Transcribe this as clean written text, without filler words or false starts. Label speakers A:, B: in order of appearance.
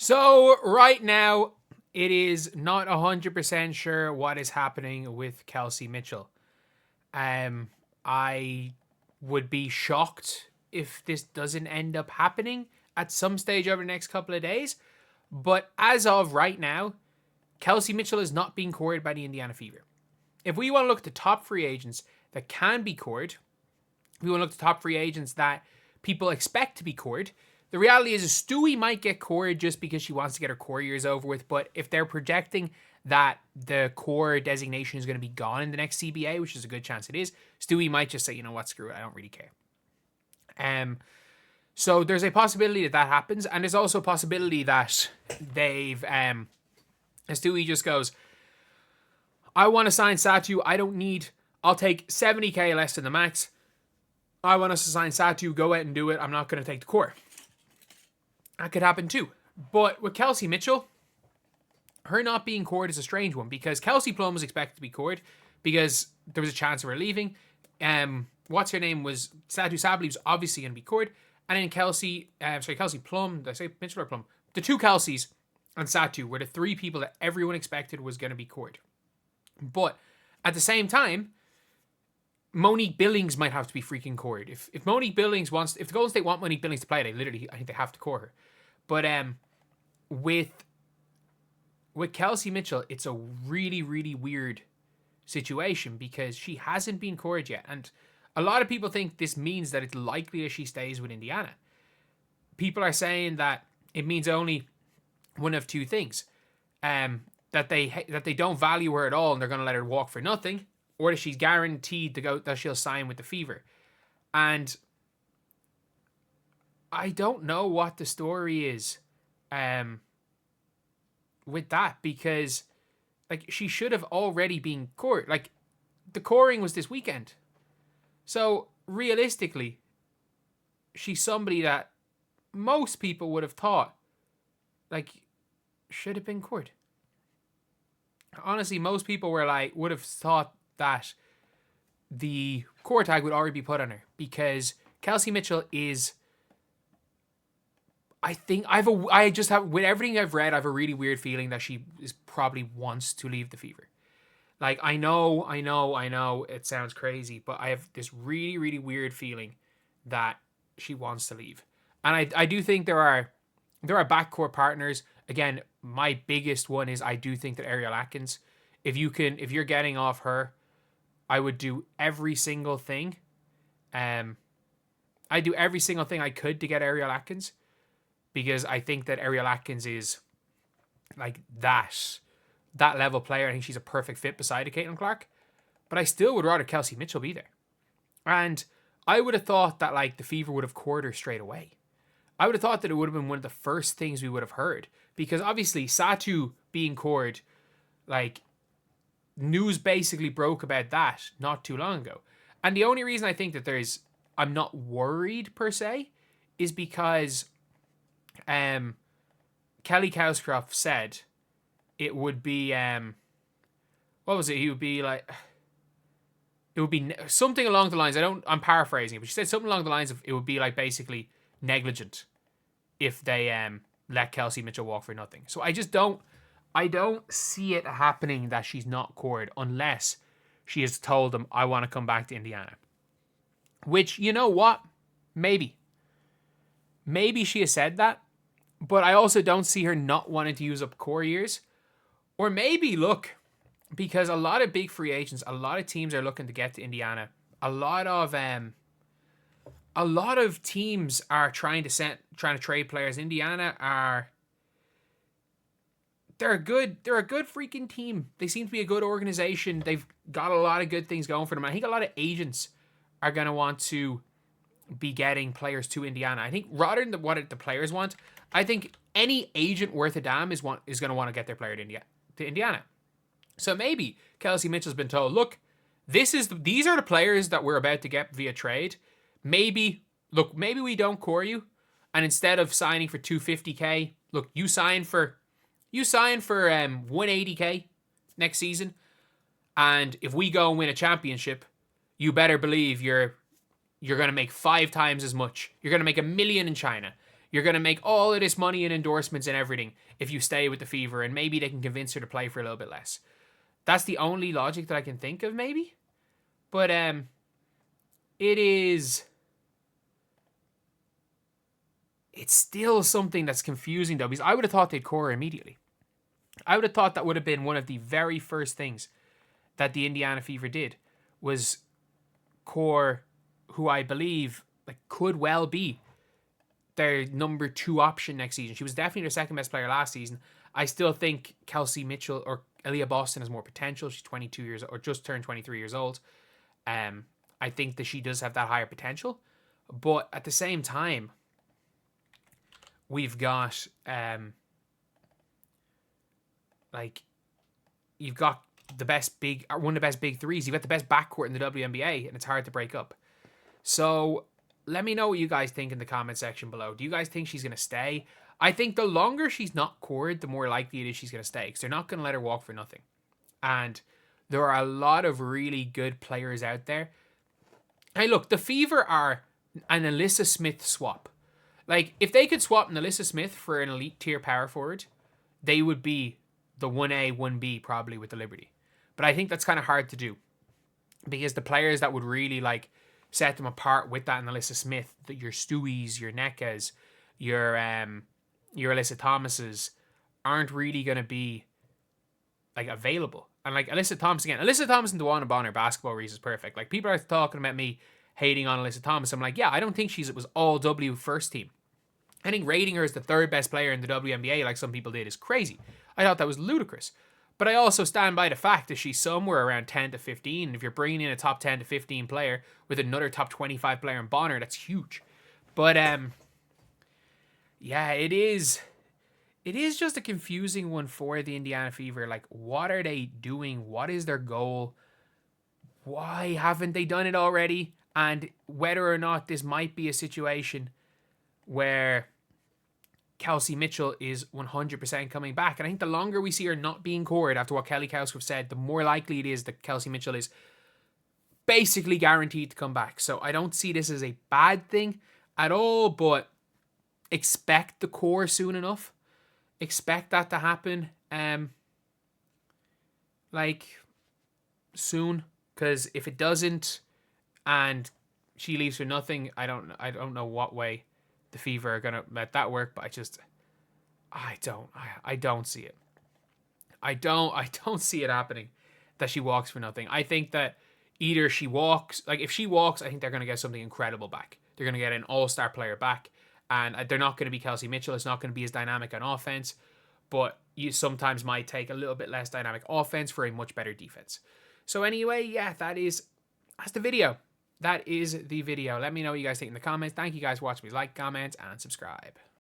A: So right now, it is not 100% sure what is happening with Kelsey Mitchell. I would be shocked if this doesn't end up happening at some stage over the next couple of days. But as of right now, Kelsey Mitchell is not being courted by the Indiana Fever. If we want to look at the top free agents that can be courted, we want to look at the top free agents that people expect to be courted. The reality is Stewie might get cored just because she wants to get her core years over with. But if they're projecting that the core designation is going to be gone in the next CBA, which is a good chance it is, Stewie might just say, you know what, screw it, I don't really care. So there's a possibility that happens. And there's also a possibility that Stewie just goes, I want to sign Satu. I'll take 70k less than the max. I want us to sign Satu. Go out and do it. I'm not going to take the core. That could happen too. But with Kelsey Mitchell, her not being cored is a strange one because Kelsey Plum was expected to be cored because there was a chance of her leaving. What's her name was Satu Sabally was obviously going to be cored. And then Kelsey Plum, did I say Mitchell or Plum? The two Kelseys and Satu were the three people that everyone expected was going to be cored. But at the same time, Monique Billings might have to be freaking cored. If Monique Billings if the Golden State want Monique Billings to play, I think they have to core her. But with Kelsey Mitchell, it's a really, really weird situation because she hasn't been cored yet. And a lot of people think this means that it's likely that she stays with Indiana. People are saying that it means only one of two things. That they don't value her at all and they're going to let her walk for nothing, or that she's guaranteed to go, that she'll sign with the Fever. And I don't know what the story is with that because she should have already been cored. The coring was this weekend. So realistically, she's somebody that most people would have thought should have been cored. Honestly, most people would have thought that the core tag would already be put on her because Kelsey Mitchell is, I think with everything I've read, I have a really weird feeling that she probably wants to leave the Fever. I know it sounds crazy, but I have this really, really weird feeling that she wants to leave. And I do think there are backcourt partners. Again, my biggest one is I do think that Ariel Atkins, if you're getting off her, I would do every single thing. I do every single thing I could to get Ariel Atkins because I think that Ariel Atkins is that level player. I think she's a perfect fit beside a Caitlin Clark, but I still would rather Kelsey Mitchell be there. And I would have thought that the Fever would have cored her straight away. I would have thought that it would have been one of the first things we would have heard because obviously Satu being cored, news basically broke about that not too long ago. And the only reason I think that I'm not worried per se is because Kelly Kouscroft said it would be what was it? He would be it would be something along the lines. I'm paraphrasing it, but she said something along the lines of it would be basically negligent if they let Kelsey Mitchell walk for nothing. So I don't see it happening that she's not cored unless she has told them, I want to come back to Indiana. Which, you know what? Maybe she has said that, but I also don't see her not wanting to use up core years. Or maybe, look, because a lot of big free agents, a lot of teams are looking to get to Indiana. A lot of teams are trying to trade players. Indiana they're a good freaking team. They seem to be a good organization. They've got a lot of good things going for them. I think a lot of agents are going to want to be getting players to Indiana. I think rather than what the players want, I think any agent worth a damn is going to want to get their player to Indiana. So maybe Kelsey Mitchell's been told, look, these are the players that we're about to get via trade. Maybe we don't core you, and instead of signing for $250K, look, you sign for 180K next season, and if we go and win a championship, you better believe you're going to make 5 times as much. You're going to make $1 million in China. You're going to make all of this money and endorsements and everything if you stay with the Fever, and maybe they can convince her to play for a little bit less. That's the only logic that I can think of, maybe. But it's still something that's confusing, though, because I would have thought they'd core her immediately. I would have thought that would have been one of the very first things that the Indiana Fever did, was core who I believe could well be their number 2 option next season. She was definitely their second best player last season. I still think Kelsey Mitchell or Aaliyah Boston has more potential. She's 22 years or just turned 23 years old. I think that she does have that higher potential. But at the same time, we've got you've got one of the best big threes. You've got the best backcourt in the WNBA, and it's hard to break up. So let me know what you guys think in the comment section below. Do you guys think she's going to stay? I think the longer she's not cored, the more likely it is she's going to stay, because they're not going to let her walk for nothing. And there are a lot of really good players out there. Hey, look, the Fever are an Alyssa Smith swap. If they could swap an Alyssa Smith for an elite tier power forward, they would be the 1A, 1B probably with the Liberty. But I think that's kind of hard to do, because the players that would really set them apart with that and Alyssa Smith, your Stewies, your Nekas, your Alyssa Thomases, aren't really going to be available. And Alyssa Thomas and DeWanna Bonner basketball Reese is perfect. People are talking about me hating on Alyssa Thomas. I'm yeah, I don't think it was all W first team. I think rating her as the 3rd best player in the WNBA, like some people did, is crazy. I thought that was ludicrous. But I also stand by the fact that she's somewhere around 10 to 15. And if you're bringing in a top 10 to 15 player with another top 25 player in Bonner, that's huge. But yeah, it is just a confusing one for the Indiana Fever. What are they doing? What is their goal? Why haven't they done it already? And whether or not this might be a situation where Kelsey Mitchell is 100% coming back. And I think the longer we see her not being cored after what Kelly Cowscliff said, the more likely it is that Kelsey Mitchell is basically guaranteed to come back. So I don't see this as a bad thing at all, but expect the core soon enough. Expect that to happen soon, because if it doesn't and she leaves for nothing, I don't know what way the Fever are gonna let that work, but I don't see it. I don't see it happening that she walks for nothing. I think that either she walks, if she walks, I think they're gonna get something incredible back. They're gonna get an all-star player back, and they're not gonna be Kelsey Mitchell. It's not gonna be as dynamic on offense, but you sometimes might take a little bit less dynamic offense for a much better defense. So anyway, yeah, that's the video. That is the video. Let me know what you guys think in the comments. Thank you guys for watching. Please like, comment, and subscribe.